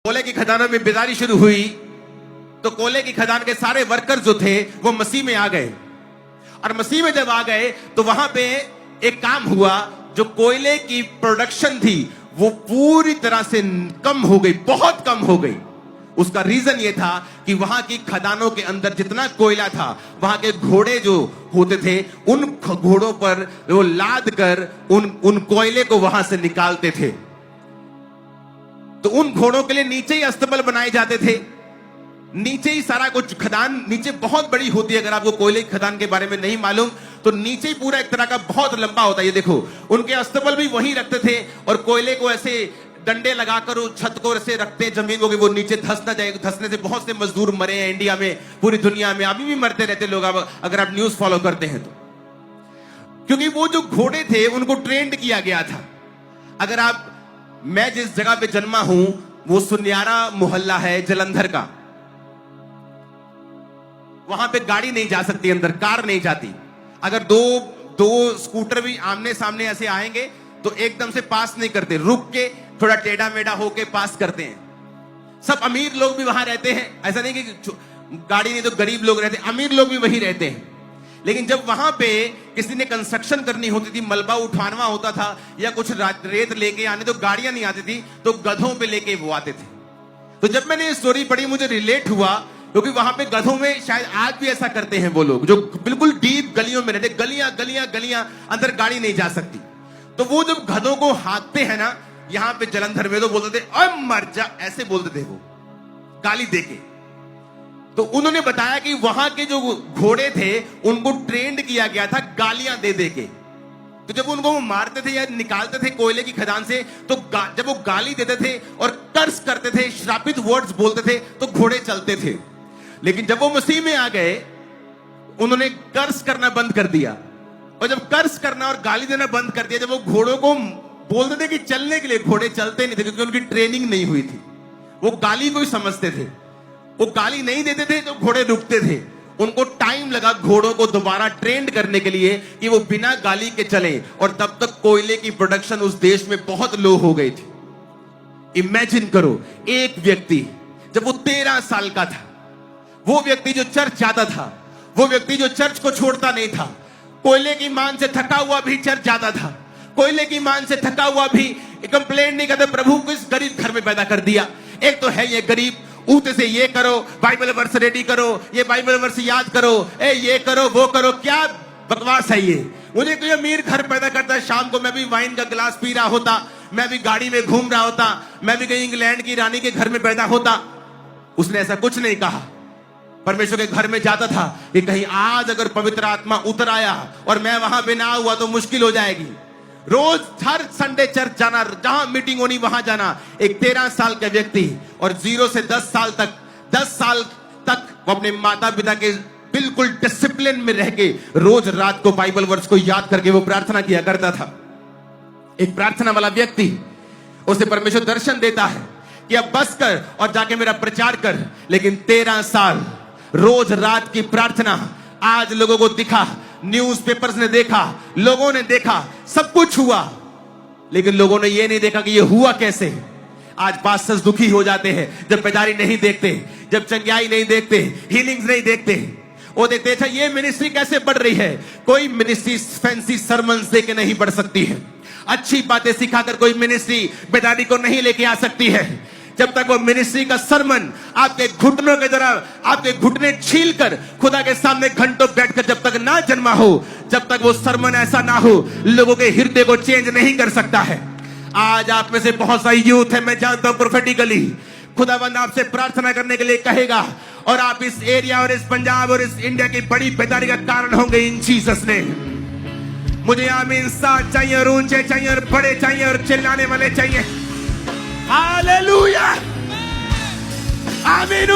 कोयले की खदानों में बेदारी शुरू हुई तो कोयले की खदान के सारे वर्कर जो थे वो मसीह में आ गए। और मसीह में जब आ गए तो वहां पे एक काम हुआ, जो कोयले की प्रोडक्शन थी वो पूरी तरह से कम हो गई, बहुत कम हो गई। उसका रीजन ये था कि वहां की खदानों के अंदर जितना कोयला था, वहां के घोड़े जो होते थे उन घोड़ों पर वो लाद कर उन कोयले को वहां से निकालते थे। तो उन घोड़ों के लिए नीचे ही अस्तबल बनाए जाते थे, नीचे ही सारा कुछ। खदान नीचे बहुत बड़ी होती है, अगर आपको कोयले की खदान के बारे में नहीं मालूम तो नीचे ही पूरा एक तरह का बहुत लंबा होता है। ये देखो, उनके अस्तबल भी वहीं रखते थे और कोयले को ऐसे डंडे लगाकर छत को ऐसे रखते जमीन को कि वो नीचे धंस ना जाए। धंसने से बहुत से मजदूर मरे हैं इंडिया में, पूरी दुनिया में अभी भी मरते रहते लोग, अगर आप न्यूज फॉलो करते हैं तो। क्योंकि वो जो घोड़े थे उनको ट्रेंड किया गया था। अगर आप, मैं जिस जगह पे जन्मा हूं वो सुन्यारा मोहल्ला है जलंधर का, वहां पे गाड़ी नहीं जा सकती अंदर, कार नहीं जाती। अगर दो स्कूटर भी आमने सामने ऐसे आएंगे तो एकदम से पास नहीं करते, रुक के थोड़ा टेढ़ा मेढ़ा होके पास करते हैं। सब अमीर लोग भी वहां रहते हैं, ऐसा नहीं कि गाड़ी नहीं तो गरीब लोग रहते, अमीर लोग भी वहीं रहते हैं। लेकिन जब वहां पे किसी ने कंस्ट्रक्शन करनी होती थी, मलबा उठाना होता था या कुछ रेत लेके आने, तो गाड़ियां नहीं आती थी तो गधों पे लेके वो आते थे। तो जब मैंने ये स्टोरी पढ़ी मुझे रिलेट हुआ, क्योंकि वहां पे गधों में शायद आज भी ऐसा करते हैं वो लोग जो बिल्कुल डीप गलियों में रहते, गलियां अंदर गाड़ी नहीं जा सकती। तो वो जब गधों को हाँकते हैं ना यहां पे जलंधर में, तो बोलते थे ओए मर जा, ऐसे बोलते थे वो गाली देके। तो उन्होंने बताया कि वहां के जो घोड़े थे उनको ट्रेंड किया गया था गालियां दे दे के। तो जब उनको वो मारते थे या निकालते थे कोयले की खदान से, तो जब वो गाली देते थे और कर्स करते थे, श्रापित वर्ड्स बोलते थे, तो घोड़े चलते थे। लेकिन जब वो मसीह में आ गए उन्होंने कर्स करना बंद कर दिया। और जब कर्स करना और गाली देना बंद कर दिया, जब वो घोड़ों को बोलते थे कि चलने के लिए, घोड़े चलते नहीं थे क्योंकि उनकी ट्रेनिंग नहीं हुई थी। वो गाली को ही समझते थे, वो गाली नहीं देते थे तो घोड़े रुकते थे। उनको टाइम लगा घोड़ों को दोबारा ट्रेंड करने के लिए कि वो बिना गाली के चले, और तब तक कोयले की प्रोडक्शन उस देश में बहुत लो हो गई थी। इमेजिन करो, एक व्यक्ति जब वो 13 साल का था, वो व्यक्ति जो चर्च जाता था, वो व्यक्ति जो चर्च को छोड़ता नहीं था, कोयले की मान से थका हुआ भी चर्च जाता था, कोयले की मान से थका हुआ भी कंप्लेंट नहीं करता, प्रभु को इस गरीब घर में पैदा कर दिया। एक तो है ये गरीब, ऊते से ये करो, बाइबल वर्स रेडी करो, ये बाइबल वर्स याद करो, ये करो वो करो, क्या बकवास है ये। मुझे कोई अमीर घर पैदा करता है, शाम को मैं भी वाइन का गिलास पी रहा होता, मैं भी गाड़ी में घूम रहा होता, मैं भी कहीं इंग्लैंड की रानी के घर में पैदा होता। उसने ऐसा कुछ नहीं कहा, परमेश्वर के घर में जाता था कि कहीं आज अगर पवित्र आत्मा उतर आया और मैं वहां पे ना हुआ तो मुश्किल हो जाएगी। रोज हर संडे चर्च जाना, जहां मीटिंग होनी वहां जाना। एक 13 साल का व्यक्ति, और 0 से 10 साल तक वो अपने माता पिता के बिल्कुल डिसिप्लिन में रह के रोज रात को बाइबल वर्स को याद करके वो प्रार्थना किया करता था। एक प्रार्थना वाला व्यक्ति, उसे परमेश्वर दर्शन देता है कि अब बस कर और जाके मेरा प्रचार कर। लेकिन 13 साल रोज रात की प्रार्थना, आज लोगों को दिखा, न्यूज़पेपर्स ने देखा, लोगों ने देखा, सब कुछ हुआ, लेकिन लोगों ने ये नहीं देखा कि ये हुआ कैसे। आज पास्टर्स दुखी हो जाते हैं जब बेदारी नहीं देखते, जब चंगाई नहीं देखते, हीलिंग्स नहीं देखते। वो देखते अच्छा ये मिनिस्ट्री कैसे बढ़ रही है। कोई मिनिस्ट्री फैंसी सरमन्स दे के नहीं बढ़ सकती है, अच्छी बातें सिखाकर कोई मिनिस्ट्री बेदारी को नहीं लेके आ सकती है। जब तक वो मिनिस्ट्री का सरमन आपके घुटनों के तरह, आपके घुटने छील कर खुदा के सामने घंटों बैठकर जब तक ना जन्मा हो, जब तक वो सरमन ऐसा ना हो, लोगों के हृदय को चेंज नहीं कर सकता है। आज आप में से बहुत सारी यूथ है, मैं जानता हूं प्रोफेटिकली खुदावंद आपसे प्रार्थना करने के लिए कहेगा, और आप इस एरिया और इस पंजाब और इस इंडिया की बड़ी बेदारी का कारण होंगे इन जीसस ने। मुझे आमीन साथ चाहिए, और ऊंचे चाहिए, और बड़े चाहिए, और चिल्लाने वाले चाहिए। हालेलुया, आमीन।